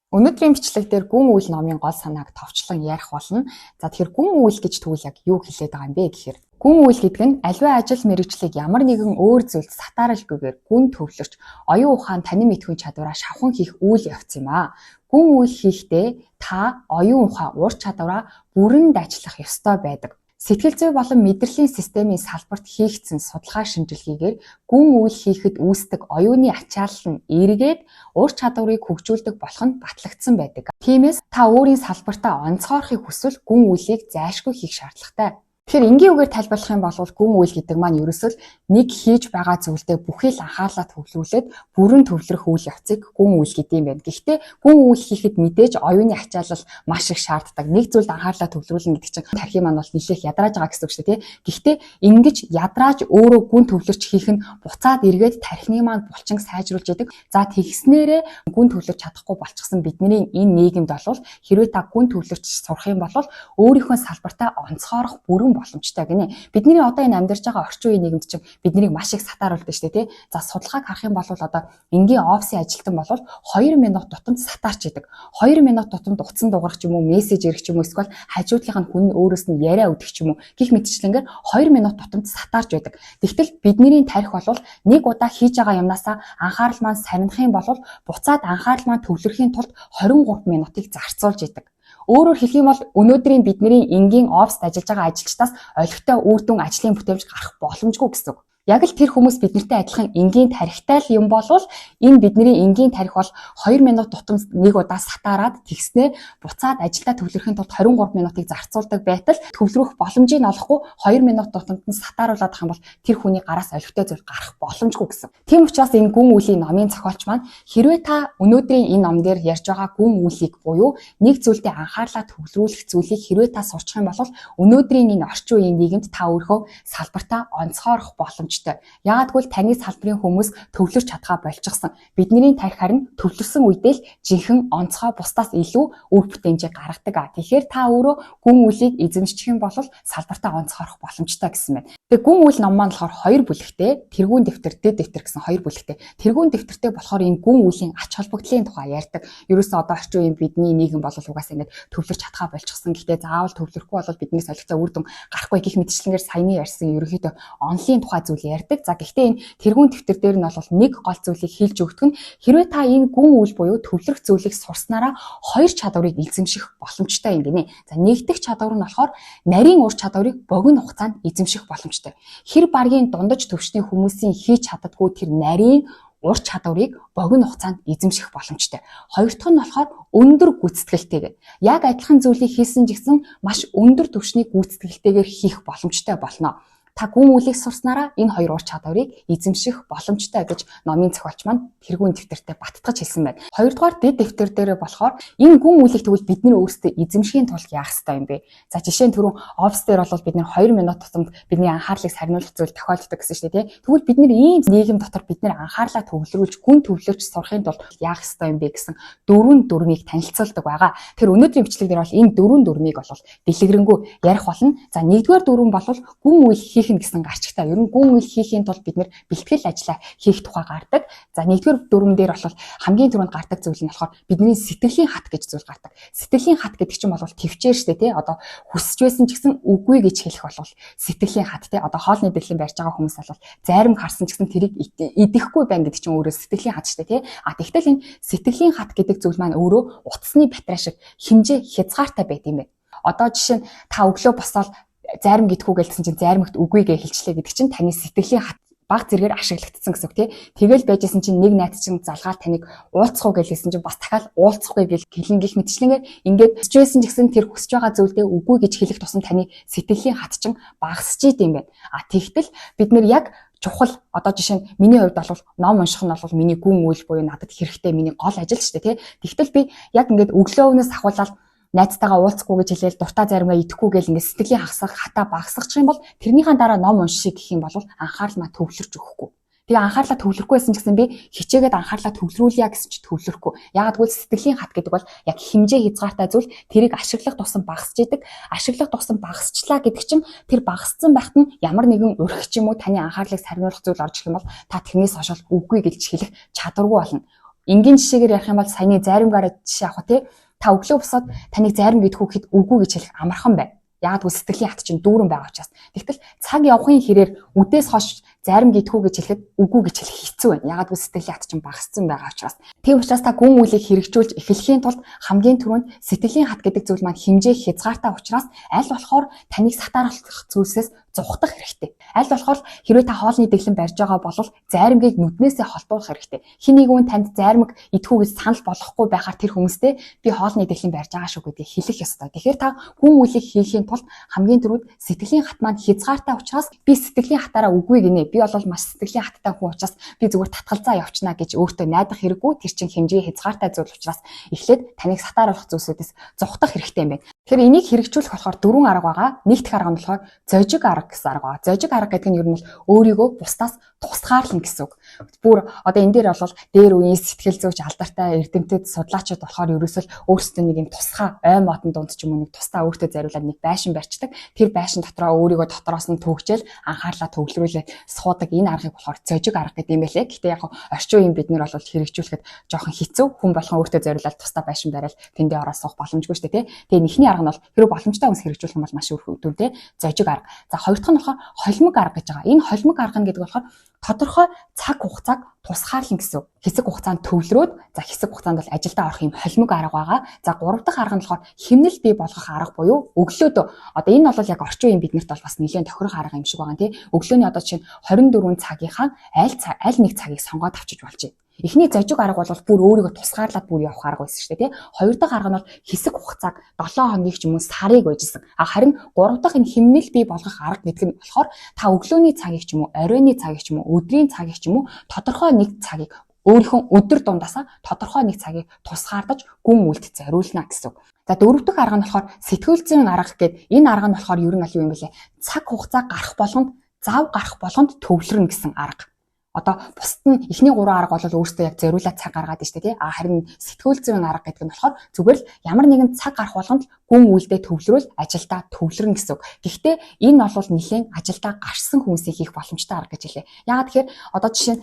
Өнөөдрийн бичлэг дээр гүн үйл номын гол санааг товчлон ярих болно. За тэгэхээр гүн үйл гэж тэгвэл яг юу хэлээд байгаа юм бэ гэхээр гүн үйл гэдэг нь аливаа ажил мэргэжлийг ямар нэгэн өөр зүйлд сатааралгүйгээр гүн төвлөрч оюун ухаан танин мэдхүйн чадвараа шавхан хийх үйл явц юм аа. Гүн үйл хийхдээ та оюун ухаан ур чадвараа бүрэнд ажиллах ёстой байдаг. Сэтгэл зүй болон мэдрэлийн системийн салбарт хийгдсэн судалгаа шинжилгээгээр гүн үйл хийхэд үүсдэг оюуны ачаалал нь эргээд ур чадварыг хөгжүүлдэг болох нь батлагдсан байдаг. Тиймээс та өөрийн салбартаа онцгойрохыг хүсвэл гүн үйлийг зайлшгүй хийх шаардлагатай. Тэгэхээр энгийн үгээр тайлбарлах юм бол гүн үйл гэдэг маань ерөөсөө нэг хийж байгаа зүйлдээ бүхэл анхаарлаа төвлөрүүлээд бүрэн төвлөрөх үйл явцыг гүн үйл гэдэг юм байна. Гэхдээ гүн үйл хийхэд мэдээж оюуны ачаалал маш их шаарддаг. Нэг зүйлд анхаарлаа төвлөрүүлнэ гэдэг чинь тархи маань бол нэлээх ядрааж байгаа гэсэн үг шүү дээ. Гэхдээ ингэж ядрааж өөрөө гүн төвлөрч хийх нь буцаад эргээд тархины маань булчин сайжруулж яадаг. За тэгснээрээ гүн төвлөрч чадахгүй болчихсон бидний энэ нийгэмд бол хэрвээ та гүн төвлөрч сурах юм бол өөрийнхөө салбартаа онцгойрох бүрэн боломжтой гинэ. Бидний одоо энэ амьдарч байгаа орчин үеийн нийгэмд чинь биднийг маш их сатааруулдаг шүү дээ, тий. За судалгааг харах юм бол одоо энгийн офисын ажилтан бол 2 минут тутамд сатаарч идэг. 2 минут тутамд утсан дуурах ч юм уу, мессеж ирэх ч юм уу, эсвэл хажуудлынх нь хүн өөрөөс нь яриа өгөх ч юм уу, гэх мэтчлэнгээр 2 минут тутамд сатаарч байдаг. Тэгтэл бидний тарих бол нэг удаа хийж байгаа юмнасаа анхаарал маань сарних юм бол буцаад анхаарал маань төвлөрөхийн тулд 23 минутыг зарцуулж идэг. Өөрөөр хэлэх юм бол өнөөдрийн бидний энгийн оффист ажиллаж байгаа ажилчдаас олигтой үр дүн ажлын бүтээмж гарах боломжгүй гэсэн үг. Яг л тэр хүмүүс биднэртэй адилхан энгийн тарихтай л юм болвол энэ бидний энгийн тарих бол 2 минут тутамд нэг удаа сатаарад тэгснээ буцаад ажилдаа төвлөрөхийн тулд 23 минутыг зарцуулдаг байтал төвлөрөх боломжийг олохгүй 2 минут тутамд нь сатааруулах юм бол тэр хүний гараас олигтой зүйл гарах боломжгүй гэсэн. Тийм учраас энэ гүн үлийн номын зохиолч маань хэрвээ та өнөөдрийн энэ ном дээр ярьж байгаа гүн үлийг буюу нэг зүйлдээ анхаарлаа төвлөрүүлэх зүйлийг хэрвээ та сурчих юм бол өнөөдрийн энэ орчин үеийн нийгэмд та өөрийнхөө салбартаа онцгойрох боломж. Яагадгүй таны салбарын хүмүүс төвлөрч чадхаа болчихсон. Бидний тарих харин төвлөрсөн үедээ л жинхэнэ онцгой бусдаас илүү үр бүтээмжийг гаргадаг. Тэгэхээр та өөрөө гүн үлийг эзэмшчих юм бол салбартаа онцгойрох боломжтой гэсэн байна. Тэгээ гүн үйл ном маань болохоор 2 бүлэгтэй, тэргүүн дэвтэр, дэд дэвтэр гэсэн 2 бүлэгтэй. Тэргүүн дэвтэртэй болохоор энэ гүн үлийн ач холбогдлын тухай ярьдаг. Ерөөсөө одоо орчин үеийн бидний нийгэм бол угаасаа ингэж төвлөрч чадхаа болчихсон. Гэхдээ заавал төвлөрөхгүй бол биднээс олигтой үр дүн гарахгүй гэх мэтчлэнгээр саяны ярьсан ерөнхийдөө онлын тухай зүйл ярьдаг. За гэхдээ энэ тэргүүн дэвтэр дээр нь бол нэг гол зүйлийг хэлж өгдөг нь хэрвээ та энэ гүн үйл буюу төвлөрөх зүйлийг сурснараа 2 чадварыг эзэмших боломжтой юм гинэ. За нэгдүгээр чадвар нь болохоор нарийн ур чадварыг богино хугацаанд эзэмших боломжтой. Хэр баргийн дундаж төвчний хүмүүсийн хийж чаддаггүй тэр нарийн ур чадварыг богино хугацаанд эзэмших боломжтой. Хоёр дахь нь болохоор өндөр гүйцэтгэлтэйгээр. Яг адилхан зүйлийг хийсэн ч гэсэн маш өндөр түвшний гүйцэтгэлтэйгээр хийх боломжтой болно. Та гүн үлийг сурснараа энэ 2 ур чадварыг эзэмших боломжтой гэж номын зохиолч маань тэргүүн дэвтэртээ баттгаж хэлсэн байна. Хоёрдугаар дэд дэвтэр дээр болохоор энэ гүн үлийг тэгвэл бид нэр өөрсдөө эзэмшихийн тулд яах ёстой юм бэ? За жишээ нь түрүүн офис дээр бол бид нэр 2 минут тутамд бидний анхаарлыг сарниулах зүйл тохиолддог гэсэн шүү дээ, тий. Тэгвэл бид нэр ийм нийгэм дотор бид нэр анхаарлаа төвлөрүүлж гүн төвлөрч сурахын тулд яах ёстой юм бэ гэсэн 4 дүрмийг танилцуулдаг байгаа. Тэр өнөөдрийн бичлэг дээр бол энэ 4 дүрмийг бол дэлгэрэнгүй ярих болно. За нэгдүгээр дүрм бол гүн үйл гэсэн гарчигтай. Ер нь гүн үйл хийхийн тулд бид нэр бэлтгэл ажиллаа хийх тухай гардаг. За нэгдүгээр дүрмэн дээр бол хамгийн түрүүнд гардаг зүйл нь болохоор бидний сэтгэлийн хат гэж зүйл гардаг. Сэтгэлийн хат гэдэг чинь бол төвчээр штэ тий. Одоо хүсэж байсан ч гэсэн үгүй гэж хэлэх бол сэтгэлийн хат тий. Одоо хоолны бэлэн барьж байгаа хүмүүс бол зарим харсан ч гэсэн тэрийг идэхгүй байна гэдэг чинь өөрөө сэтгэлийн хат штэ тий. Тэгтэл энэ сэтгэлийн хат гэдэг зүйл маань өөрөө утасны батарей шиг хэмжээ хязгаартай байд юм байна. Одоо жишээ нь та өглөө босоод зарим гэдгүү гэлсэн чинь заримгт үгүйгээ хэлчлээ гэдэг чинь таны сэтгэлийн хат баг зэрэгээр ашиглагдсан гэсэн үг тий. Тэгэл байжсэн чинь нэг найз чинь залгаад таныг уулзах уу гэлсэн чинь бас дахиад уулзахгүй гэл хэлэн гих мэтчлэнгээр ингээд хүсэжсэн ч гэсэн тэр хүсэж байгаа зүйлдээ үгүй гэж хэлэх тусам таны сэтгэлийн хат чинь багасч идэм юм байна. Тэгтэл бид нэр яг чухал одоо жишээ нь миний хувьд бол ном унших нь бол миний гүн үйл буюу надад хэрэгтэй миний гол ажил шүү дээ тий. Тэгтэл би яг ингээд өглөөнөөс ахуулаад найзтайгаа уулзахгүй гэж хэлээл дуртай заримаа идэхгүй гэл ингээд сэтгэлийн хатаа багасгачих юм бол тэрнийхэн дараа ном унших гэх юм бол анхаарал маа төвлөрч өгөхгүй. Тэгээ анхаарлаа төвлөрөхгүй байсан ч гэсэн би хичээгээд анхаарлаа төвлөрүүлье гэсэн чи төвлөрөхгүй. Яагадгүй сэтгэлийн хат гэдэг бол яг хэмжээ хязгаартай зүйл тэрийг ашиглах тусам багасч идэг. Ашиглах тусам багасчлаа гэдэг чинь тэр багассан байхад нь ямар нэгэн өрх ч юм уу таны анхаарлыг сарниулах зүйл орж ирэх юм бол та тэрнээс хойш үгүй гэлж хэлэх чадваргүй болно. Энгийн жишээгээр ярих юм бол саяны заримгаараа жишээ авах тий. Та өглөө босоод таныг зарим гэдгүү гэхэд үгүй гэж хэлэх амархан байна. Яг л сэтгэлийн хат чинь дүүрэн байгаа учраас. Тэгтэл цаг явахын хэрээр үдээс хойш зарим гэдгүү гэж хэлэхэд үгүй гэж хэлэх хэцүү байна. Яг л сэтгэлийн хат чинь багассан байгаа учраас. Тийм учраас та гүн үйлийг хэрэгжүүлж эхлэхийн тулд хамгийн түрүүнд сэтгэлийн хат гэдэг зүйл маань хэмжээ хязгаартай учраас аль болохоор таныг сатааруулах зүйлсээс зугтах хэрэгтэй. Аль болохоор хэрвээ та хоолны дэглэм барьж байгаа бол заримгийг нүднээсээ холбоох хэрэгтэй. Хин нэг хүн танд заримг идэхүү гэж санал болгохгүй байхаар тэр хүмүүстэй би хоолны дэглэм барьж байгаа шүү гэдгийг хэлэх ёстой. Тэгэхээр та гүн үйлийг хийхийн тулд хамгийн түрүүд сэтгэлийн хат маань хязгаартай учраас би сэтгэлийн хатаараа үгүй гинэ. Би бол маш сэтгэлийн хаттай хүн учраас би зүгээр татгалзаа явчихна гэж өөртөө найдах хэрэггүй. Тэр чинь хэмжээ хязгаартай зүйл учраас эхлээд таныг сатааруулах зүйлсүүдээс зугтах хэрэгтэй юм байна. Тэгэхээр энийг хэрэгжүүлэх болохоор дөрвөн арга байгаа. Нэгдүгээр арга нь болохоор зожиг арга гэсэн арга байгаа. Зожиг арга гэдэг нь ер нь бол өөрийгөө бусдаас тусгаарлана гэсэн үг. Бүр одоо энэ дээр бол дээр үеийн сэтгэл зүйч алдартай эрдэмтэд судлаачид болохоор ерөөсөл өөрсдөө нэг юм тусгай ой модон дунд ч юм уу нэг тусдаа өөртөө зориулаад нэг байшин барьцдаг. Тэр байшин дотроо өөрийгөө дотроос нь төгжээл анхаарлаа төвлөрүүлээд суудаг энэ аргыг болохоор зожиг арга гэдэг юм байлээ. Гэхдээ яг орчин үеийн бид нар бол хэрэгжүүлэхэд жоохон хэцүү. Хүн болгон өөртөө зориулаад тусдаа байшин бариад тэндээ ороод суух боломжгүй шүү дээ, тий. Тэгээ эхний арга нь бол хэрэв боломжтой хүмүүс хэрэгжүүлэх юм бол маш өөр хөдөлтэй зожиг арга. За хоёр дахь нь болохоор холимог арга гэж байгаа. Энэ холимог арга гэдэг болохоор тодорхой цаг хугацааг тусгаарлан гэсэн. Хэсэг хугацаанд төвлөрөөд за хэсэг хугацаанд бол ажилдаа орох юм холимог арга байгаа. За гурав дахь арга нь болохоор хэмнэл бий болгох арга буюу өглөөдөө. Одоо энэ бол яг орчин үеийн биднэрт бол бас нэлээд тохирох арга юм шиг байгаа нэ. Өглөөний одоо жишээ нь 24 цагийнхаа аль нэг цагийг сонгоод авчиж болж байна. Эхний зожиг арга бол бүр өөрийгөө тусгаарлаад бүр явах арга байсан шүү дээ, тий. Хоёр дахь арга нь бол хэсэг хугацааг 7 хоногийг ч юм уу сарыг байжсэн. Харин гурав дахь энэ хэмнэл бий болгох арга гэдэг нь болохоор та өглөөний цагийг ч юм уу, оройны цагийг ч юм уу, өдрийн цагийг ч юм уу тодорхой нэг цагийг өөрийнхөө өдөр дундаасаа тодорхой нэг цагийг тусгаарлаж гүн үйлдэл зориулна гэсэн үг. За дөрөв дэх арга нь болохоор сэтгүүл зүйн арга гэдэг. Энэ арга нь болохоор ер нь юу юм бэлээ? Цаг хугацаа гарах болгонд, зав гарах болгонд төвлөрнө гэсэн арга. Одоо бусд нь эхний 3 арга бол өөрөөсөө яг зориулаад цаг гаргаад байна шүү дээ, тий. Харин сэтгүүл зүйн арга гэдэг нь болохоор зүгээр л ямар нэгэн цаг гарах болгонд гүн үйлдэл төвлөрүүл ажилдаа төвлөрнө гэсэн үг. Гэхдээ энэ бол нэлээд ажилдаа гарсан хүмүүсийн хийх боломжтой арга гэж хэлээ. Яагаад тэгэхээр одоо жишээ нь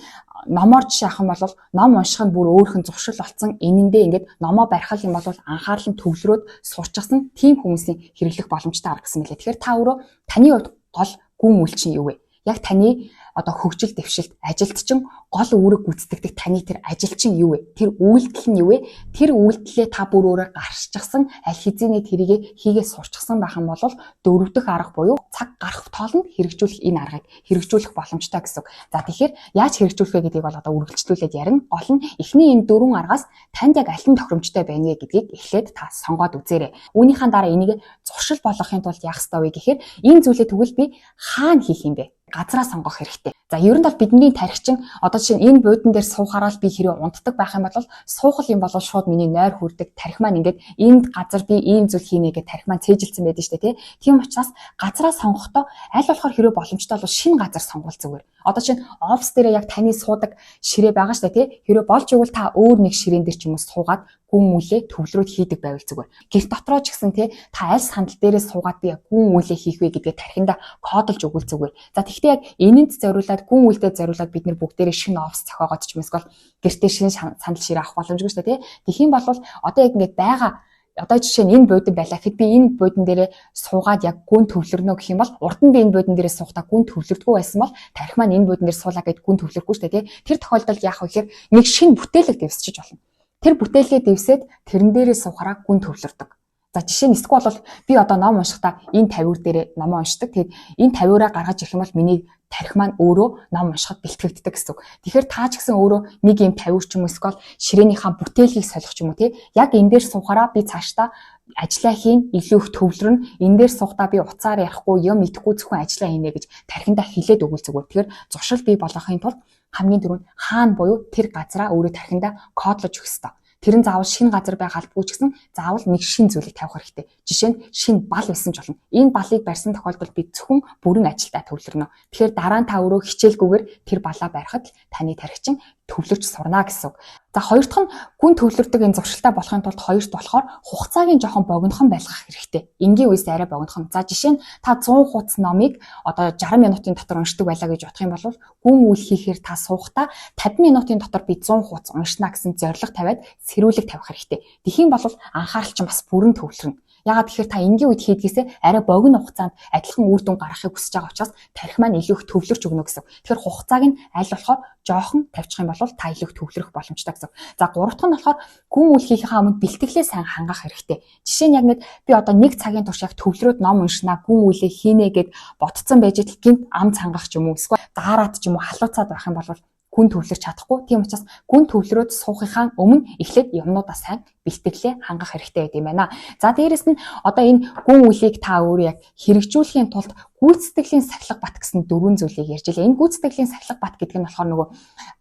номоор жишээ авах юм бол ном унших нь бүр өөрхөн зуршил болсон. Энэндээ ингээд номоо барих юм бол анхаарал нь төвлөрөөд сурчсан тийм хүмүүсийн хэрэглэх боломжтой арга гэсэн мэлээ. Тэгэхээр та өөрөө таны хувьд гол гүн үйл чинь юу вэ? Яг таны одоо хөгжил дэвшилт ажилд чинь гол үүрэг гүйцэтгэдэг таны тэр ажил чинь юу вэ? Тэр үйлдэл нь юу вэ? Тэр үйлдэлээ та бүр өөрөө гарччихсан аль хэзээний тэрийг хийгээ сурчсан байх юм бол дөрөв дэх арга буюу цаг гарах тоолонд хэрэгжүүлэх энэ аргыг хэрэгжүүлэх боломжтой гэсэн. За тэгэхээр яаж хэрэгжүүлэх вэ гэдгийг бол одоо үргэлжлүүлээд ярина. Гол нь эхний энэ дөрвөн аргаас танд яг аль нь тохиромжтой байна вэ гэдгийг эхлээд та сонгоод үзээрэй. Үүнийхээ дараа энийг зуршил болгохын тулд яах ёстой вэ гэхээр энэ зүйлээ тэгвэл би хаана хийх юм бэ? Газраа сонгох хэрэгтэй. За ер нь бол бидний тархичин одоо жишээ нь энэ буудан дээр суухаараа би хэрэв унтдаг байх юм бол суухал юм бол шууд миний нойр хүрдэг. Тархи маань ингээд энд газар би ийм зүйл хийнэ гэж тархи маань цээжилсэн байдаг шүү дээ, тий. Тийм учраас газраа сонгохдоо аль болохоор хэрэв боломжтой бол шинэ газар сонгуул зүгээр. Одоо чинь офис дээр яг таны суудаг ширээ байгаа шүү дээ, тий. Хэрэв болж игэл та өөр нэг ширээн дээр ч юм уу суугаад гүн үлээ төвлөрөөд хийдэг байвал зүгээр. Гэрт дотроо ч гэсэн тий та аль сандал дээрээ суугаад би гүн үлээ хийх вэ гэдгээ тархинда кодолж өгвөл зүгээр. За тэгвэл яг энэнд зориулаад гүн үлдээ зориулаад бид нэр бүгдээрээ шинэ офис зохиогоод ч юм эсвэл гэртээ шинэ сандал ширээ авах боломжгүй шүү дээ, тий. Тэгэх юм бол одоо яг ингээд байгаа одоо жишээ нь энэ буудан байлаа гэхэд би энэ буудан дээрээ суугаад яг гүн төвлөрнө гэх юм бол урд нь би энэ буудан дээрээ суухдаа гүн төвлөрдгөө байсан бол тархи маань энэ буудан дээр суулаа гэд гүн төвлөрөхгүй шүү дээ, тий. Тэр тохиолдолд яах вэ гэхээр нэг шинэ бүтээлэг дэвсчиж болно. Тэр бүтээлээ дэвсээд тэрэн дээрээ суухаараа гүн төвлөрдөг. За жишээ нь эсвэл бол би одоо ном уншихдаа энэ 50-р дээрээ ном уншдаг. Тэгээд энэ 50-аараа гаргаж ирэх юм бол миний тархи маань өөрөө ном уншихад бэлтгэгддэг гэсэн үг. Тэгэхээр та ч гэсэн өөрөө нэг юм 50-р ч юм уу эсвэл ширээнийхээ бүтээлгийг солих ч юм уу, тий. Яг энэ дээр суухаараа би цаашдаа ажиллаа хийн, илүү их төвлөрнө. Энэ дээр суухдаа би уцаар ярихгүй, юм идэхгүй зөвхөн ажиллаа хийнэ гэж тархиндаа хэлээд өгвөл зүгээр. Тэгэхээр зуршил бий болгохын тулд хамгийн түрүүнд хаана буюу тэр газараа өөрөө тархиндаа кодлож өгөх ёстой. Тэр нь заавал шинэ газар байх албагүй ч гэсэн заавал нэг шинэ зүйлийг тавих хэрэгтэй. Жишээ нь шинэ бал байсан ч болно. Энэ балыг барьсан тохиолдолд би зөвхөн бүрэн ажилдаа төвлөрнө. Тэгэхээр дараа нь та өөрөө хичээлгүйгээр тэр балаа барихад таны тархичин төвлөрч сурна гэсэн үг. За хоёр дахь нь гүн төвлөрдөг энэ зуршилтай болохын тулд хоёрт болохоор хугацааг жоохон богинохон байлгах хэрэгтэй. Энгийн үеэс арай богинохон. За жишээ нь та 100 хуудас номыг одоо 60 минутын дотор уншдаг байлаа гэж бодох юм бол гүн үйл хийхээр та суухдаа 50 минутын дотор би 100 хуудас уншина гэсэн зорилго тавиад сэрүүлэг тавих хэрэгтэй. Тэгхийн бол анхаарал чинь бас бүрэн төвлөрнө. Ягаад тэгэхээр та энгийн үед хийдгээсээ арай богино хугацаанд адилхан үр дүн гаргахыг хүсэж байгаа учраас тарих маань илүү их төвлөрч өгнө гэсэн. Тэгэхээр хугацааг нь аль болохоор жоохон тавьчих юм бол та илүү төвлөрөх боломжтой гэсэн. За гурав дахь нь болохоор гүн үйл хийхээ өмнө бэлтгэлээ сайн хангах хэрэгтэй. Жишээ нь яг нэг би одоо 1 цагийн турш яг төвлөрөөд ном уншина, гүн үйлээ хийнэ гэд ботцсон байж гинт ам цангах ч юм уу эсвэл даарад ч юм уу халууцаад байх юм бол гүн төвлөрч чадахгүй. Тийм учраас гүн төвлөрөөд суухынхаа өмнө эхлээд юмнуудаа сайн бэлтгэлээ хангах хэрэгтэй байт юм байна. За дээрэс нь одоо энэ гүн үйлийг та өөрөө яг хэрэгжүүлэхийн тулд гүйцэтгэлийн сахилга бат гэсэн 4 зүйлийг ярьж илээ. Энэ гүйцэтгэлийн сахилга бат гэдэг нь болохоор нөгөө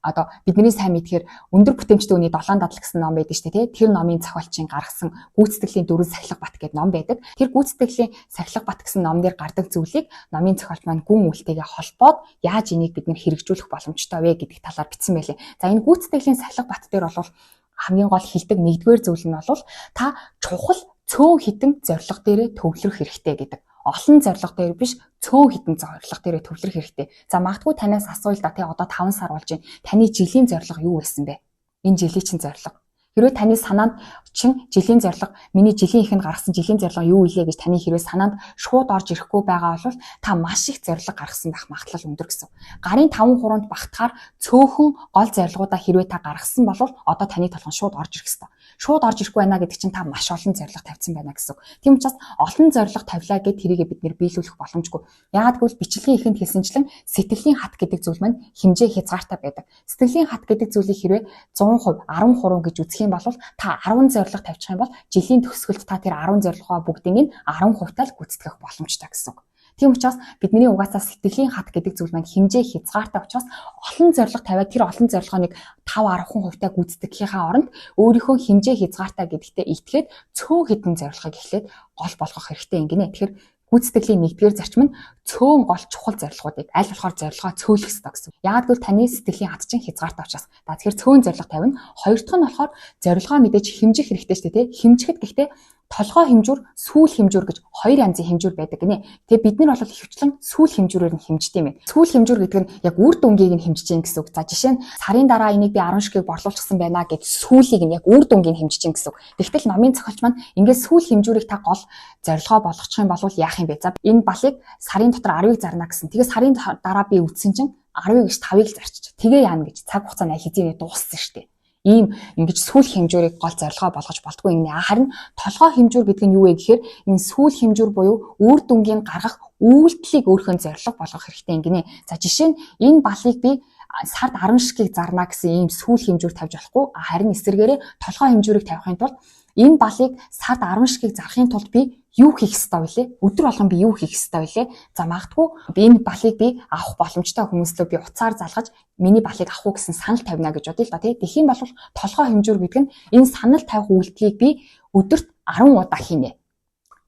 одоо бидний сайн мэдхээр өндөр бүтээмжтэй үний 7 дадал гэсэн ном байдаг шүү дээ. Тэр номын зохиолчийн гаргасан гүйцэтгэлийн 4 сахилга бат гэдэг ном байдаг. Тэр гүйцэтгэлийн сахилга бат гэсэн ном дээр гардаг зүйлийг номын зохиолч маань гүн үйлтэйгээ холбоод яаж энийг бид нэр хэрэгжүүлэх боломжтой вэ гэдэг талаар бичсэн байлээ. За энэ гүйцэтгэлийн сахилга бат дээр бол хамгийн гол хэлдэг нэгдүгээр зүйл нь бол та чухал цөөн хитэн зорилго дээрээ төвлөрөх хэрэгтэй гэдэг. Олон зорилго дээр биш цөөн хитэн зорилго дээрээ төвлөрөх хэрэгтэй. За магадгүй танаас асууя л да тий одоо 5 сар болж байна. Таны жилийн зорилго юу байсан бэ? Энэ жилийн чинь зорилго. Хэрвээ таны санаанд чин жилийн зорилго, миний жилийн ихэнд гаргасан жилийн зорилго юу илээ гэж таны хэрвээ санаанд шууд орж ирэхгүй байгаа бол та маш их зорилго гаргасан байх магадлал өндөр гэсэн. Гарын 5 хуруунд багтахаар цөөхөн гол зорилгоудаа хэрвээ та гаргасан бол одоо таны толгойн шууд орж ирэх ёстой. Шууд орж ирэхгүй байна гэдэг чинь та маш олон зорилго тавьсан байна гэсэн. Тийм учраас олон зорилго тавилаа гэд тэрийгэ бид нэр биелүүлэх боломжгүй. Яагаад гэвэл бичлэгийн ихэнд хэлсэнчлэн сэтгэлийн хат гэдэг зүйл маань хэмжээ хязгаартай байдаг. Сэтгэлийн хат гэдэг зүйлийг хэрвээ 100%, 10% гэж үзэх юм бол та 10 зорилго тавьчих юм бол жилийн төгсгөлд та тэр 10 зорилгоо бүгдийг нь 10% тал гүйцэтгэх боломжтой гэсэн. Тийм учраас бидний угаасаа сэтгэлийн хат гэдэг зүйл маань хэмжээ хязгаартай учраас олон зорилго тавиад тэр олон зорилгооныг 5-10% таа гүйцэтгэхийнхаа оронд өөрийнхөө хэмжээ хязгаартай гэдэгтээ итгээд цөөн хитэн зорилгыг эхлээд гол болгох хэрэгтэй юм гинэ. Тэгэхээр гүйцэтгэлийн нэгдүгээр зарчим нь цөөн гол чухал зорилгоодыг аль болохоор зорилгоо цөөлөх ёстой гэсэн. Яагаад гэвэл таны сэтгэлийн хат чинь хязгаартай учраас. За тэгэхээр цөөн зорилго тавина. Хоёр дахь нь болохоор зорилгоо мэдээж хэмжих хэрэгтэй шүү дээ, тий. Хэмжихэд гэхдээ толгой хэмжүүр, сүүл хэмжүүр гэж хоёр янзын хэмжүүр байдаг гинэ. Тэгээ бид нар бол ихэвчлэн сүүл хэмжүүрээр нь хэмждэг юм байна. Сүүл хэмжүүр гэдэг нь яг үр дүнгийг нь хэмжиж гин гэсэн үг. За жишээ нь сарын дараа энийг би 10 ширхгийг борлуулчихсан байна гэж сүүлийг нь яг үр дүнгийг хэмжиж гин гэсэн үг. Тэгтэл номын зохиолч маань ингээд сүүл хэмжүүрийг та гол зорилгоо болгочих юм бол яах юм бэ? За энэ балыг сарын дотор 10-ыг зарна гэсэн. Тэгээ сарын дараа би үтсэн чинь 10-ыг гэж 5-ыг л зарчих. Тэгээ яана гэж цаг хугацаа нь хэзээ дууссан шүү дээ. Ийм ингэж сүүл хэмжүүрийг гол зорилгоо болгож болтгүй юм нэ. Харин толгой хэмжүүр гэдэг нь юу вэ гэхээр энэ сүүл хэмжүүр буюу үр дүнгийн гаргах үйлдэлийг өөрхөн зорилго болгох хэрэгтэй гинэ. За жишээ нь энэ балыг би сард 10 ширхгийг зарна гэсэн ийм сүүл хэмжүүр тавьж болохгүй. Харин эсвэргээрээ толгой хэмжүүрийг тавихын тулд энэ балыг сард 10 ширхгийг зарахын тулд би юу хийх ёстой вэ? Өдөр болгон би юу хийх ёстой вэ? За магадгүй энэ балыг би авах боломжтой хүмүүслөө би уцаар залгаж миний балыг авах уу гэсэн санал тавина гэж бодъё л да тий. Тэхийн бол толгой хэмжүүр гэдэг нь энэ санал тавих үйлдэлийг би өдөрт 10 удаа хийнэ.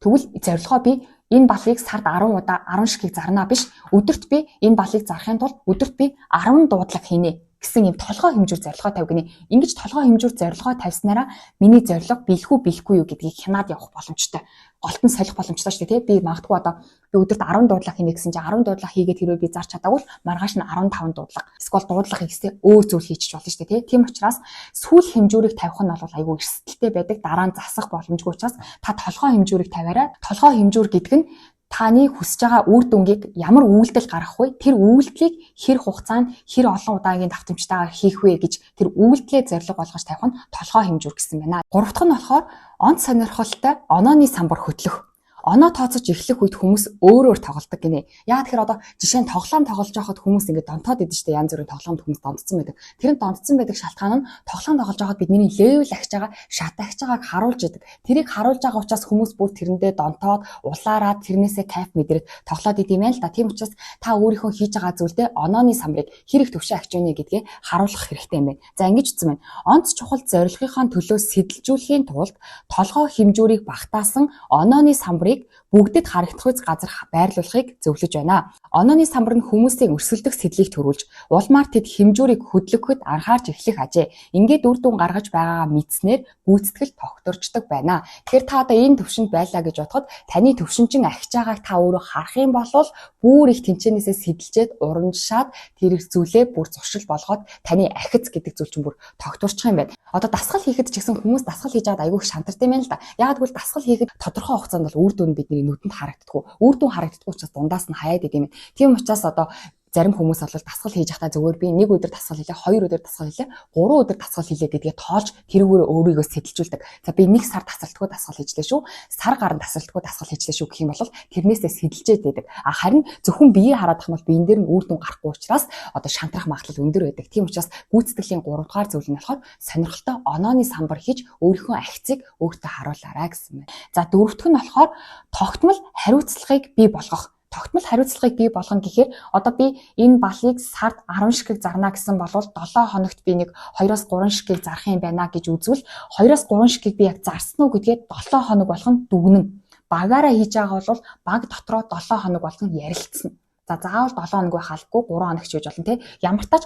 Тэгвэл зорилгоо би энэ балыг сард 10 удаа 10 ширхгийг зарнаа биш. Өдөрт би энэ балыг зарахын тулд өдөрт би 10 дуудлага хийнэ гэсэн юм толгой хэмжүүр зорилгоо тавь гинэ. Ингэж толгой хэмжүүр зорилгоо тавьснараа миний зорилго биелэхгүй юу гэдгийг хянаад явах боломжтой. Голтон солих боломжтой шүү дээ тий. Би магадгүй одоо би өдөрт 10 дуудлага хийнэ гэсэн чинь 10 дуудлага хийгээд хэрвээ би зарч чадаагүй маргааш нь 15 дуудлага. Эсвэл дуудлага хийхдээ өөр зүйл хийчих болно шүү дээ тий. Тийм учраас сүүл хэмжүүрийг тавих нь бол айгүй эрсдэлтэй байдаг. Дараа нь засах боломжгүй учраас та толгой хэмжүүрийг тавиараа. Толгой хэмжүүр гэдэг нь таны хүсэж байгаа үр дүнгийг ямар үйлдэл гаргах вэ? Тэр үйлдэлийг хэр хугацаанд хэр олон удаагийн давтамжтайгаар хийх вэ гэж тэр үйлдэлээ зорилго болгож тавих нь толгой хэмжүүр гэсэн байна. Гурав дахь нь болохоор онц сонирхолтой онооны самбар хөтлөх. Оноо тооцож эхлэх үед хүмүүс өөрөөр тоглодог гинэ. Яагаад тэгэхээр одоо жишээ нь тоглоом тоглож байхад хүмүүс ингээд донтоод идэв штэ янз бүрийн тоглоомд хүмүүс донтсон байдаг. Тэр нь донтсон байдаг шалтгаан нь тоглоом тоглож байхад бидний левел ахиж байгаа, шат ахиж байгааг харуулж идэг. Тэрийг харуулж байгаа учраас хүмүүс бүр тэрэндээ донтоод улаараад тэрнээсээ кайф мэдрээд тоглоод идэм юм л да. Тийм учраас та өөрийнхөө хийж байгаа зүйлдээ онооны самбарыг хэрэг төвшин агч үнэ гэдгээ харуулах хэрэгтэй юм байна. За ингэж үтсэн байна. Онц чухал зорилгынхаа төлөө сэтэлжүүлэхийн тулд толгой хэмжүүрийг багтаасан онооны самбарыг бүгдэд харагдах үз газар байрлуулахыг зөвлөж байна. Онооны самбар нь хүмүүсийн өрсөлдөх сэдлийг төрүүлж, улмаар тэд хэмжүүрийг хөдлөхөд анхаарч эхлэх ажээ. Ингээд үр дүн гаргаж байгаагаа мэдснээр гүйцэтгэл тогтворчдог байна. Тэгэхээр та одоо энэ төвшөнд байлаа гэж бодоход таны төвшин чинь ахиж байгааг та өөрөө харах юм бол бүр их тэнцэнээсээ сэтэлжээд урамшаад тэр зүйлээ бүр зуршил болгоод таны ахиц гэдэг зүйл чинь бүр тогтворчих юм байна. Одоо дасгал хийхэд ч гэсэн хүмүүс дасгал хийж байгаад айгүй их шантардаг юм байна л да. Яг тэгвэл дасгал хийхэд тодорхой хугацаанд бол үр дүн бидний нүдэнд харагддаггүй. Үр дүн харагддаггүй учраас дундаас нь хаяад идэм юм. Тийм учраас одоо зарим хүмүүс бол дасгал хийж байхдаа зөвөр би 1 өдөр дасгал хийлээ, 2 өдөр дасгал хийлээ, 3 өдөр дасгал хийлээ гэдгээ тоолж тэрүүгээр өөрийгөө сэтэлжүүлдэг. За би 1 сар тасралтгүй дасгал хийжлээ шүү. Сар гарan тасралтгүй дасгал хийжлээ шүү гэх юм бол тэрнээсээ сэтэлжээд байдаг. Харин зөвхөн биеэ хараад ах юм бол биен дээр нь үр дүн гарахгүй учраас одоо шантрах магадлал өндөр байдаг. Тийм учраас гүйцэтгэлийн 3 дугаар зүйл нь болохоор сонирхолтой онооны самбар хийж өөрийнхөө ахицыг өөртөө харуулаарай гэсэн байна. За 4-р нь болохоор тогтмол хариуцлагыг бий болгох. Тогтмол хариуцлагыг бий болгоно гэхээр одоо би энэ балыг сард 10 ширхэг зарна гэсэн бол 7 хоногт би нэг 2-3 ширхэг зарах юм байна гэж үзвэл 2-3 ширхэг би яг зарсан уу гэдгээд 7 хоног болгон дүгнэн. Багаараа хийж байгаа бол баг дотроо 7 хоног болгон ярилцсан. За заавал 7 хоног байх албагүй 3 хоног ч гэж болно те. Ямар ч тач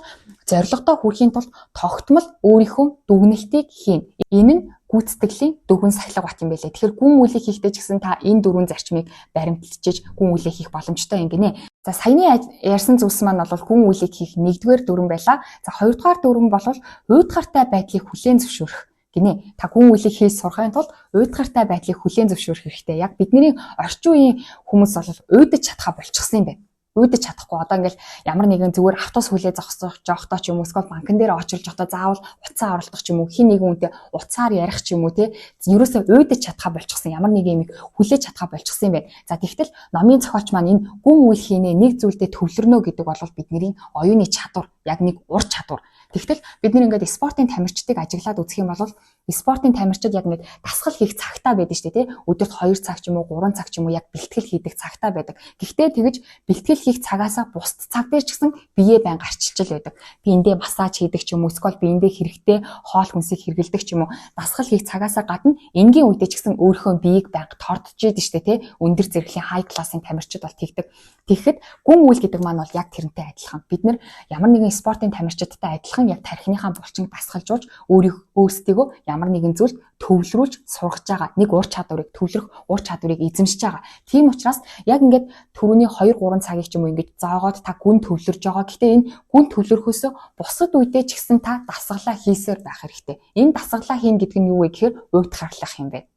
зорилгодоо хүрэхийн тулд тогтмол өөрийнхөө дүгнэлтийг хийн. Энэ нь гүйцэтгэлийн дөрвөн сахилга бат юм байлээ. Тэгэхээр гүн үйлийг хийхдээ ч гэсэн та энэ дөрвөн зарчмыг баримталчиж гүн үйлийг хийх боломжтой юм гинэ. За саяны ярьсан зүйлс маань бол гүн үйлийг хийх 1-р дүрэн байла. За 2-р дүрэн бол уйдгартай байдлыг хүлээн зөвшөөрөх гинэ. Та гүн үйлийг хийж сурахын тулд уйдгартай байдлыг хүлээн зөвшөөрөх хэрэгтэй. Яг бидний орчин үеийн хүмүүс бол уйдаж чадхаа болчихсон юм байна. Уйдаж чадахгүй одоо ингээл ямар нэгэн зүгээр автобус хүлээ зогсох жоохтой ч юм уу эсвэл банкн дээр очилж жоохтой заавал утсаа оруулах ч юм уу хин нэгэн үнтэй утсаар ярих ч юм уу те ерөөсөө уйдаж чадхаа болчихсон ямар нэг юм хүлээж чадхаа болчихсон юм байна. За тэгтэл номын зохиолч маань энэ гүн үйл хийнэ нэг зүйлдээ төвлөрнө гэдэг бол бидний оюуны чадвар яг нэг ур чадвар. Тэгтэл бид нэг ингээд спортын тамирчдыг ажиглаад үзэх юм бол спортын тамирчид яг нэг дасгал хийх цагтаа байдаг шүү дээ тий. Өдөрт 2 цаг ч юм уу 3 цаг ч юм уу яг бэлтгэл хийдэг цагтаа байдаг. Гэхдээ тэгэж бэлтгэл хийх цагаасаа бусд цаг дээр ч гэсэн биеэ байн гарчилж байдаг. Биендээ массаж хийдэг ч юм уу эсвэл биендээ хэрэгтэй хоол хүнсийг хэрэглэдэг ч юм уу дасгал хийх цагаасаа гадна энгийн үедээ ч гэсэн өөрийнхөө биеийг байн тордж идэв шүү дээ тий. Өндөр зэрэглэлийн хай классын тамирчид бол тэгдэг. Тэгэхэд гүн үйл гэдэг маань бол яг тэрнтэй адилхан. Бид нар ямар нэгэн спортын тамирчидтай адилхан яг тархиныхаа булчинг дасгалжуулж өөрсдийгөө ямар нэгэн зүйлд төвлөрүүлж сургаж байгаа. Нэг ур чадварыг төвлөрөх ур чадварыг эзэмшиж байгаа. Тийм учраас яг ингээд түрүүний 2-3 цагийг ч юм уу ингээд зоогоод та гүн төвлөрж байгаа. Гэхдээ энэ гүн төвлөрөхөөсөө бусад үедээ ч гэсэн та дасгалаа хийсээр байх хэрэгтэй. Энэ дасгалаа хийн гэдэг нь юу вэ гэхээр уйд харлах юм байна.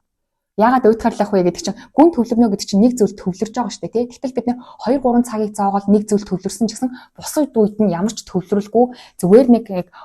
Яагаад уйдгарлах вэ гэдэг чинь гүн төвлөрнө гэдэг чинь нэг зүйл төвлөрж байгаа шүү дээ тий. Гэтэл бид нэр 2-3 цагийг зоогоод нэг зүйл төвлөрсөн ч гэсэн бусад үед нь ямар ч төвлөрөлгүй зүгээр нэг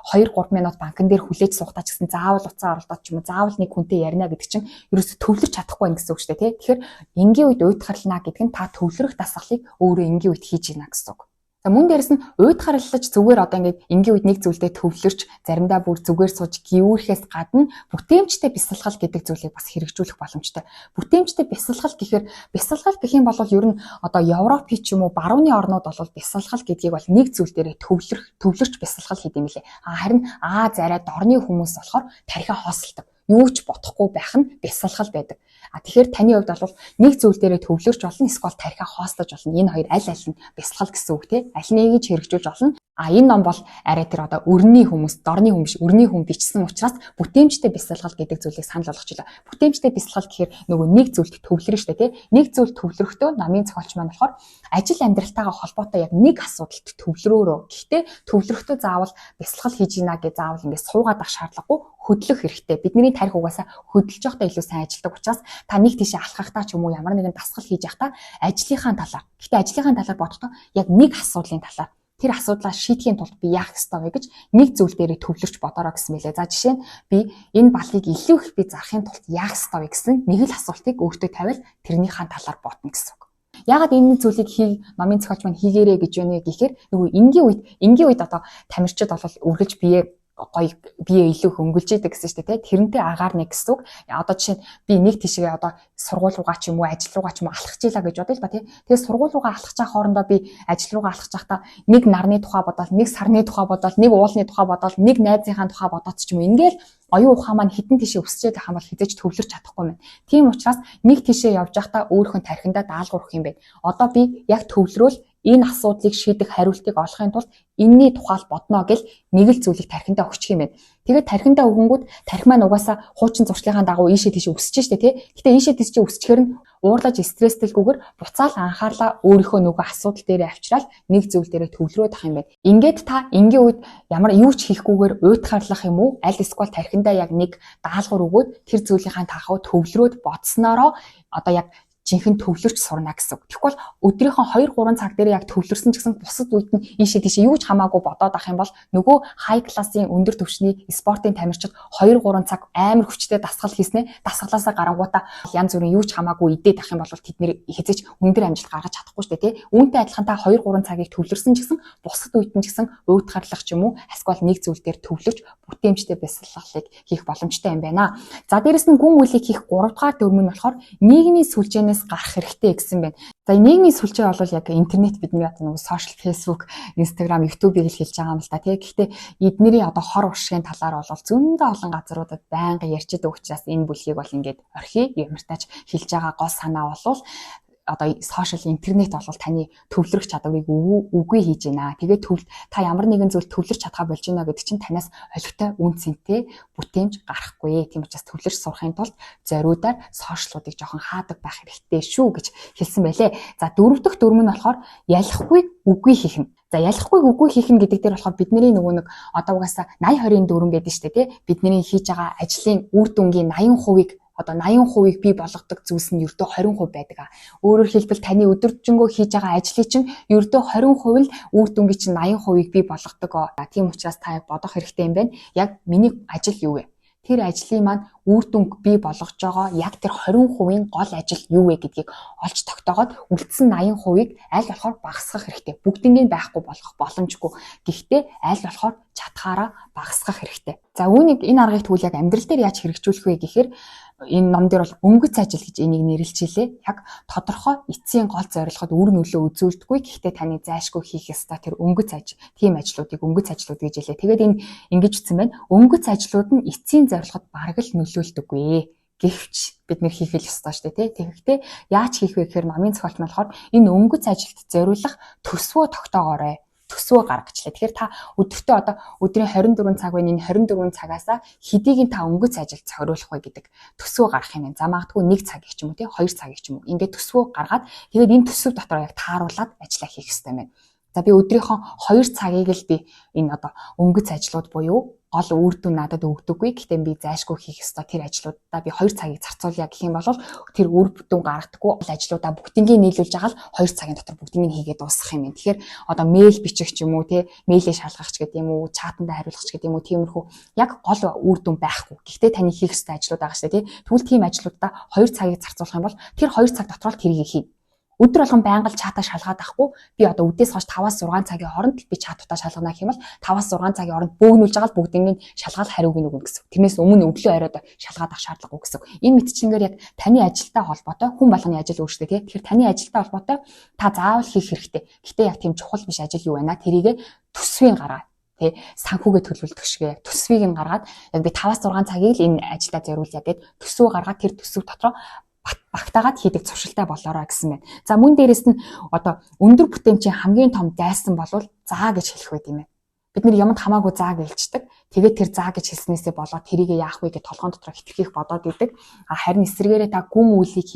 2-3 минут банкн дээр хүлээж суухдаа ч гэсэн заавал уцаа оролдоод ч юм уу заавал нэг хүнтэй ярина гэдэг чинь ерөөсө төвлөрч чадахгүй байх гэсэн үг шүү дээ тий. Тэгэхээр энгийн үед уйдгарлана гэдэг нь та төвлөрөх дасгалыг өөрөө энгийн үед хийж гинэ гэсэн үг. За мөн дээрэс нь уйдгарлаж зүгээр одоо ингээд энгийн үед нэг зүйлдээ төвлөрч заримдаа бүр зүгээр сууж гүйрэхээс гадна бүтээмжтэй бясалгал гэдэг зүйлийг бас хэрэгжүүлэх боломжтой. Бүтээмжтэй бясалгал гэхээр бясалгал гэх юм бол ер нь одоо Европ ч юм уу барууны орнууд бол бясалгал гэдгийг бол нэг зүйл дээрээ төвлөрч бясалгал хийх юм лээ. Харин зарай дорны хүмүүс болохоор тархиа хоосолдог. Юу ч бодохгүй байх нь бясалгал байдаг. Тэгэхээр таны хувьд бол нэг зүйл дээрээ төвлөрч болно эсвэл тархиа хоослож болно. Энэ хоёр аль аль нь бясалгал гэсэн үг тий. Аль нэгийг ч хэрэгжүүлж болно. Энэ ном бол арай тэр одоо өрний хүмүүс, дорны хүн биш, өрний хүн бичсэн учраас бүтээмжтэй бясалгал гэдэг зүйлийг санал болгочихлоо. Бүтээмжтэй бясалгал гэхээр нөгөө нэг зүйлд төвлөрнө шүү дээ тий. Нэг зүйл төвлөрөхдөө намын зохиолч маань болохоор ажил амьдралтайгаа холбоотой яг нэг асуудалд төвлөрөөрөө. Гэхдээ төвлөрөхдөө заавал бясалгал хийж гинэ гэж заавал ингээд суугаад ах шаардлагагүй хөдлөх хэрэгтэй. Бидний тарих угаасаа хөдөлж явахдаа илүү сайн ажилдаг учраас та нэг тийшээ алхахтаа ч юм уу ямар нэгэн дасгал хийж явахдаа ажлынхаа талаар. Гэхдээ ажлынхаа талаар бодохдоо яг нэг асуудлын талаар тэр асуудлаа шийдэхийн тулд би яах ёстой вэ гэж нэг зүйл дээрээ төвлөрч бодороо гэсэн мэлээ. За жишээ нь би энэ балыг илүү их би зарахын тулд яах ёстой вэ гэсэн нэг л асуултыг өөртөө тавиал тэрнийхээ талаар бодно гэсэн үг. Яагаад энэ зүйлийг номын зохиолч маань хийгээрэй гэж байна вэ гэхээр нөгөө энгийн үед одоо тамирчид бол үргэлж бие гоё бие илүү хөнгөлж идэг гэсэн шүү дээ. Тэрнтэй агаарна гэсэн үг. Одоо жишээ нь би нэг тишээ одоо сургууль руугаа ч юм уу ажил руугаа ч юм уу алхаж ийлаа гэж бодъё л ба тий. Тэгээ сургууль руугаа алхаж байгаа хоорондоо би ажил руугаа алхаж байхдаа нэг нарны тухай бодоод, нэг сарны тухай бодоод, нэг уулны тухай бодоод, нэг найзынхаа тухай бодоод ч юм уу ингээл оюун ухаан маань хитэн тишээ өсчээд байгаа юм бол хизээж төвлөрч чадахгүй байна. Тийм учраас нэг тишээ явж байхдаа өөрийнхөө тархиндаа даалгаврах юм байна. Одоо би яг төвлөрөөл энэ асуудлыг шийдэх хариултыг олохын тулд энэний тухай бодно гэл нэг л зүйлийг тархиндаа өгчих юм байна. Тэгээд тархиндаа өгөнгүүд тархи маань угаасаа хуучин зуршлынхаа дагуу ийшээ тийшээ өсөж штэ тий. Гэтэ ийшээ тийшээ өсчихээр нь уурлаж стресстэйгүйгээр буцаал анхаарлаа өөрийнхөө нөгөө асуудал дээрээ авчраад нэг зүйл дээрээ төвлөрөөд ах юм байна. Ингээд та энгийн үед ямар юу ч хийхгүйгээр уйтгаарлах юм уу? Аль эсвэл тархиндаа яг нэг даалгавар өгөөд тэр зүйлийнхаа тахав төвлөрөөд бодсноороо одоо яг жинхэнэ төвлөрч сурна гэсэн үг. Тэгэхгүй бол өдрийнхөө 2-3 цаг дээр яг төвлөрсөн ч гэсэн бусад үед нь ийшээ тийшээ юу ч хамаагүй бодоод ах юм бол нөгөө хай классын өндөр түвшний спортын тамирчид 2-3 цаг амар хүчтэй дасгал хийснэ. Дасгалаасаа гарангуудаа янз бүрийн юу ч хамаагүй идээд ах юм бол тэдний хязгаарч өндөр амжилт гаргаж чадахгүй шүү дээ тий. Үүнтэй адилхан та 2-3 цагийг төвлөрсөн ч гэсэн бусад үед нь ч гэсэн уйтгарлах ч юм уу эсвэл нэг зүйл дээр төвлөрч бүтээмжтэй бясалгалыг хийх боломжтой юм байна. За дээрэс нь гүн үйлийг хийх 3 дугаар дүрм нь болохоор нийгмийн сүлжээнээс гарах хэрэгтэй гэсэн байна. За нийгмийн сүлжээ бол яг интернет бидний одоо нөгөө сошиал фейсбુક, инстаграм, ютубыг л хэлж байгаа юм л да тий. Гэхдээ эднэрийн одоо хор уршигын талаар бол зөндөө олон газруудад байнга ярьчихэд учраас энэ бүлгийг бол ингээд орхи ямартаач хэлж байгаа гол санаа бол одоо сошиал интернет бол таны төвлөрөх чадварыг үгүй хийж байна. Тэгээд та ямар нэгэн зүйл төвлөрч чадхаа болж байна гэдэг чинь танаас олигтой үн цэнтэй бүтээмж гарахгүй. Тийм учраас төвлөрч сурахын тулд зориудаар сошиалуудыг жоохон хаадаг байх хэрэгтэй шүү гэж хэлсэн байлээ. За дөрөв дэх дүрм нь болохоор ялахгүй үгүй хийх нь. За ялахгүй үгүй хийх нь гэдэг дээр болохоор бидний нөгөө нэг одоо угаасаа 80-20-ын дүрм гэдэг нь шүү дээ тий. Бидний хийж байгаа ажлын үр дүнгийн 80% одоо 80% бий болгодог зүйлс нь ердөө 20% байдаг. Өөрөөр хэлбэл таны өдөржингөө хийж байгаа ажлыг чинь ердөө 20% л үр дүнгийн чинь 80% бий болгодог. Тийм учраас та бодох хэрэгтэй юм байна. Яг миний ажил юу вэ? Тэр ажлын маань үр дүнг бий болгож байгаа яг тэр 20%-ийн гол ажил юу вэ гэдгийг олж тогтоогоод үлдсэн 80%-ийг аль болохоор багасгах хэрэгтэй. Бүгднийг байхгүй болгох боломжгүй. Гэхдээ аль болохоор чадхаараа багасгах хэрэгтэй. За үүнийг энэ аргыг тэгвэл яг амьдрал дээр яаж хэрэгжүүлэх вэ гэхээр энэ ном дээр бол өнгөц ажил гэж энийг нэрлэлжээ. Яг тодорхой эцсийн гол зорилгод үр нөлөө үзүүлдэггүй. Гэхдээ таны зайлшгүй хийх ёстой тэр өнгөц ажил, тийм ажлуудыг өнгөц ажлууд гэж хэлээ. Тэгээд энэ ингэж үтсэн байна. Өнгөц ажлууд нь эцсийн зорилгод бараг л нөлөөлдөггүй. Гэвч бид нэр хийх л ёстой шүү дээ тий. Тэгэхдээ яаж хийх вэ гэхээр намын зохиолт нь болохоор энэ өнгөц ажилд зориулах төсвөө тогтоогоорой. Төсвөө гаргачлаа. Тэгэхээр та өдөртөө одоо өдрийн 24 цаг байна. Энэ 24 цагаасаа хэдийг нь та өнгөц ажилд зориулах вэ гэдэг төсвөө гаргах юм байна. За магадгүй 1 цагийг ч юм уу тий 2 цагийг ч юм уу. Ингээд төсвөө гаргаад тэгээд энэ төсөв дотор яг тааруулаад ажиллаа хийх хэрэгтэй байна. За би өдрийнхөө 2 цагийг л би энэ одоо өнгөц ажлууд буюу гол үр дүн надад өгдөггүй. Гэхдээ би зайлшгүй хийх ёстой тэр ажлуудаа би 2 цагийг зарцуулъя гэх юм бол тэр үр дүн гаргадаггүй ажлуудаа бүгднийг нийлүүлж байгаа л 2 цагийн дотор бүгднийг хийгээд дуусгах юм байна. Тэгэхээр одоо мэйл бичих ч юм уу те мэйлээ шалгах ч гэдэг юм уу чатанда хариулах ч гэдэг юм уу тиймэрхүү яг гол үр дүн байхгүй. Гэхдээ таны хийх ёстой ажлууд байгаа шүү дээ те. Тэгвэл тийм ажлуудаа 2 цагийг зарцуулах юм бол тэр 2 цаг дотор л тэрийг хийнэ. Өдөр болгон байнга л чатаа шалгаад ахгүй би одоо үдээс хойш 5-6 цагийн хооронд би чатуудаа шалгана гэх юм бол 5-6 цагийн хооронд бөөгнүүлж байгаа л бүгднийг шалгаад хариуг өгнө гэсэн. Тэрнээс өмнө өглөө оройд шалгаад авах шаардлагагүй гэсэн. Энэ мэтчилгээр яг таны ажилтай холбоотой хүн болгоны ажил өөрчлөлт тий. Тэгэхээр таны ажилтай холбоотой та заавал хийх хэрэгтэй. Гэтэ яг тийм чухал биш ажил юу байна? Тэрийг төсвийг гаргаад тий санхүүгээ төлөвлөлт гişгээ төсвийг нь гаргаад яг би 5-6 цагийг л энэ ажилдаа зориулъя гэд төсвөө гаргаад тэр төсөв дотроо багтаагаад хийдэг зуршилтай болоорой гэсэн байна. За мөн дээрэс нь одоо өндөр бүтээмжийн хамгийн том дайсан болвол заа гэж хэлэх байт юм байна. Бид нэр юмд хамаагүй заа гэлждэг. Тэгээд тэр заа гэж хэлснээсээ болоод тэрийг яах вэ гэж толгоон дотор хитрхийх бодоод идэг. Харин эсрэгээрээ та гүн үйлийг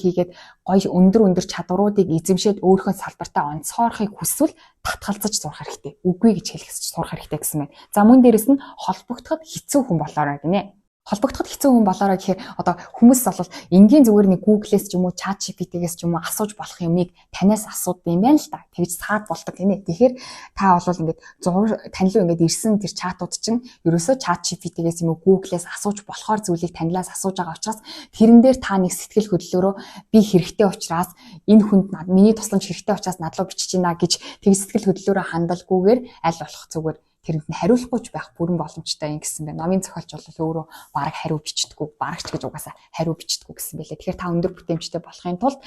хийгээд гоё өндөр чадваруудыг эзэмшээд өөрийнхөө салбартаа онцгойрохыг хүсвэл татгалзаж сурах хэрэгтэй. Үгүй гэж хэлэх сурах хэрэгтэй гэсэн байна. За мөн дээрэс нь холбогдоход хэцүү хүн болоорой гинэ. Холбогдоход хэцүү хүн болоорой гэхээр одоо хүмүүс бол энгийн зүгээр нэг Google-с ч юм уу ChatGPT-гээс ч юм уу асууж болох юмыг танаас асуудаг юм байна л да. Тэгж саад болдог гинэ. Тэгэхээр та бол ингээд танилуу ингээд ирсэн тэр чатууд чинь ерөөсөө ChatGPT-гээс юм уу Google-с асууж болохоор зүйлийг танилаас асууж байгаа учраас тэрэн дээр та нэг сэтгэл хөдлөлөөрөө би хэрэгтэй учраас энэ хүнд миний тусламж хэрэгтэй учраас надлуу бичиж байна гэж тэг сэтгэл хөдлөлөөрөө хандалгүйгээр аль болох зүгээр тэрэнд нь хариулахгүй ч байх бүрэн боломжтой юм гэсэн байна. Номын зохиолч бол өөрөө бараг хариу бичдэггүй, барагч гэж угаасаа хариу бичдэггүй гэсэн байлээ. Тэгэхээр та өндөр бүтээмжтэй болохын тулд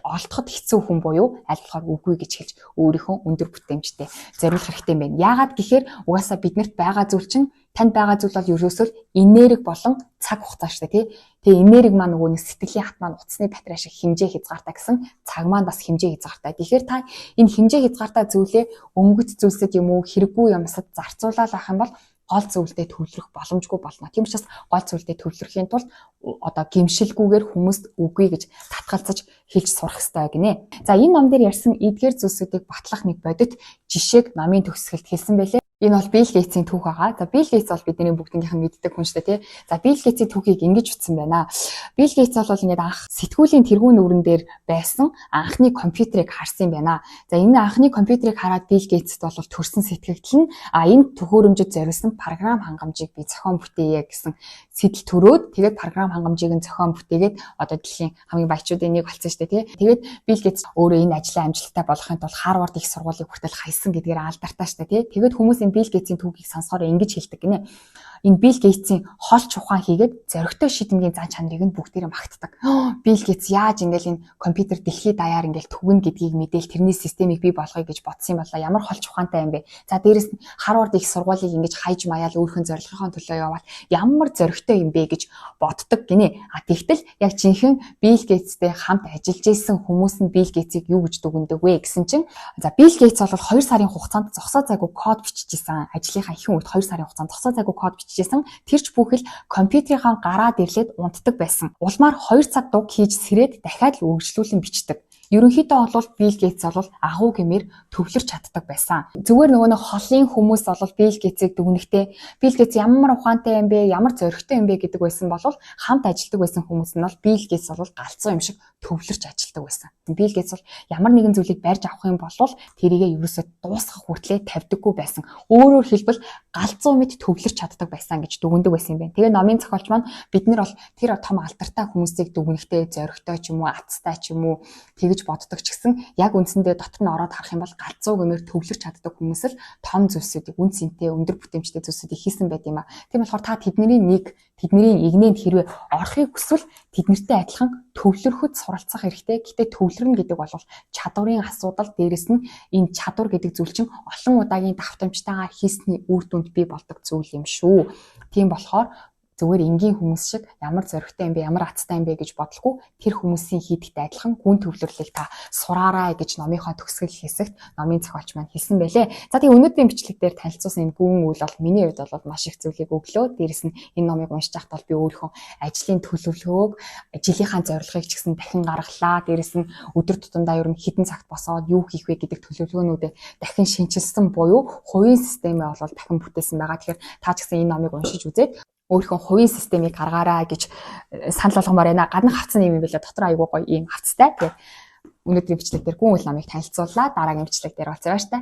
олдоход хэцүү хүн буюу аль болохоор үгүй гэж хэлж өөрийнхөө өндөр бүтээмжтэй зориулах хэрэгтэй юм байна. Яагаад гэхээр угаасаа биднэрт байгаа зүйл чинь танд байгаа зүйл бол ерөөсөө энерги болон цаг хугацаа шүү дээ, тий. Тэгээ энерги маань нөгөө нэг сэтгэлийн хат маань утасны батарей шиг хэмжээ хязгаартай гэсэн цаг маань бас хэмжээ хязгаартай. Тэгэхээр та энэ хэмжээ хязгаартай зүйлээ өнгөц зүйлсэд юм уу хэрэггүй юмсад зарцуулаад авах юм бол гол зүйлдээ төвлөрөх боломжгүй болно. Тийм учраас гол зүйлдээ төвлөрөхийн тулд одоо гимшилгүйгээр хүмүүст үгүй гэж татгалзаж хэлж сурах хэрэгтэй гинэ. За энэ ном дээр ярьсан эдгээр зүйлсүүдийг батлах нэг бодит жишээг намын төгсгөлд хэлсэн байлээ. Энэ бол Билл Гейтсийн түүх байгаа. За Билл Гейтс бол бидний бүгднийх нь мэддэг хүн шүү дээ, тий. За Билл Гейтсийн түүхийг ингэж утсан байна. Билл Гейтс бол ингээд анх сэтгүүлийн тэргүүн нүрэн дээр байсан анхны компьютерыг харсан юм байна. За энэ анхны компьютерыг хараад Билл Гейтсд бол төрсэн сэтгэгдэл нь энэ төхөөрөмжөд зориулсан програм хангамжийг би зохион бүтээе гэсэн сэтэл төрөөд тэгээд програм хангамжийг нь зохион бүтээгээд одоо дэлхийн хамгийн баячуудын нэг болсон шүү дээ, тий. Тэгээд Билл Гейтс өөрөө энэ ажлаа амжилттай болгохын тулд Харвард их сургуулийг хүртэл хайсан гэдгээр алдартай шүү дээ, тий. Тэгээд хүмүүс Билл Гейтсийн түүхийг сонсохоор ингэж хэлдэг гинэ. Энэ Билл Гейтсийн холч ухаан хийгээд зоригтой шийдэмгийн зан чанарыг нь бүгдээрээ магтдаг. Билл Гейтс яаж ингээл энэ компьютер дэлхийд даяар ингээл түгэн гэдгийг мэдээл тэрний системийг бий болгоё гэж бодсон юм болоо. Ямар холч ухаантай юм бэ? За дээрэс нь Харвард их сургуулийг ингэж хайж маяал өөрийнхөө зорилгын төлөө яваад ямар зоригтой юм бэ гэж боддог гинэ. Тэгтэл яг жинхэнэ Билл Гейтстэй хамт ажиллаж исэн хүмүүс нь Билл Гейтсийг юу гэж дүгнэдэг вэ гэсэн чинь за Билл Гейтс бол 2 сарын хугацаанд зогсоо зайгүй код бичижсэн. Ажлынхаа ихэнх үед 2 сарын хугацаанд зогсоо зайгүй код бичижсэн. Тэрч бүхэл компьютерийнхаа гараад ирлээд унтдаг байсан. Улмаар 2 цаг дуг хийж сэрээд дахиад л үргэлжлүүлэн бичдэг. Ерөнхийдөө бол Билл Гейтс бол агуу гэмээр төвлөрч чаддаг байсан. Зүгээр нөгөө нэг холын хүмүүс бол Билл Гейтсийг дүгнэхдээ Билл Гейтс ямар ухаантай юм бэ, ямар зоригтой юм бэ гэдэг байсан бол хамт ажилладаг байсан хүмүүс нь бол Билл Гейтс бол галзуу юм шиг төвлөрч ажилладаг байсан. Билл Гейтс бол ямар нэгэн зүйлийг барьж авах юм бол тэрийгээ ерөөсөө дуусгах хүртлээр тавьдаггүй байсан. Өөрөөр хэлбэл галзуу мэд төвлөрч чаддаг байсан гэж дүгнэдэг байсан юм байна. Тэгээ номын зохиолч маань бид нар бол тэр том алдартай хүмүүсийг дүгнэхдээ зоригтой ч юм уу, атстай ч юм уу тэгж боддог ч гэсэн яг үндсэндээ дотор нь ороод харах юм бол галзуу гэмээр төвлөрч чаддаг хүмүүс л том зүйлсүүдийг үн цэнтэй өндөр бүтээмжтэй зүйлсүүдийг хийсэн байт юм а. Тийм болохоор та тэдний игнэнд хэрвээ орохыг хүсвэл тэднэртэй адилхан төвлөрөхөд суралцах хэрэгтэй. Гэтэ төвлөрнө гэдэг бол чадварын асуудал, дээрэс нь энэ чадвар гэдэг зүйл чинь олон удаагийн давтамжтайгаар хийсний үр дүнд бий болдог зүйл юм шүү. Тийм болохоор зүгээр энгийн хүмүүс шиг ямар зоригтой юм бэ, ямар атстай юм бэ гэж бодлого тэр хүмүүсийн хийдэгтэй адилхан гүн төвлөрлийг та сураарай гэж номынхоо төгсгөл хэсэгт номын зохиолч маань хэлсэн байлээ. За тэгээ өнөөдрийн бичлэг дээр танилцуулсан энэ гүн үйл бол миний хувьд бол маш их зүйлийг өглөө. Дээрэс нь энэ номыг уншиж байхдаа би өөрийнхөө ажлын төлөвлөгөөг, жилийнхаа зорилгыг ч гэсэн дахин гаргалаа. Дээрэс нь өдөр тутамдаа ер нь хэдэн цагт босоод юу хийх вэ гэдэг төлөвлөгөөнүүдээ дахин шинжилсэн буюу хувийн системээ бол дахин бүтээсэн байгаа. Тэгэхээр та ч гэсэн энэ номыг уншиж үзээд өөрийнхөө хувийн системийг гаргаарай гэж санал болгомоор байна. Гадна хавцсан юм билээ, дотор айгүй гоё ийм хавцтай. Тэгээд өнөөдрийн бичлэг дээр гүн үйл намыг танилцууллаа. Дараагийн бичлэг дээр уулзъя баяр та.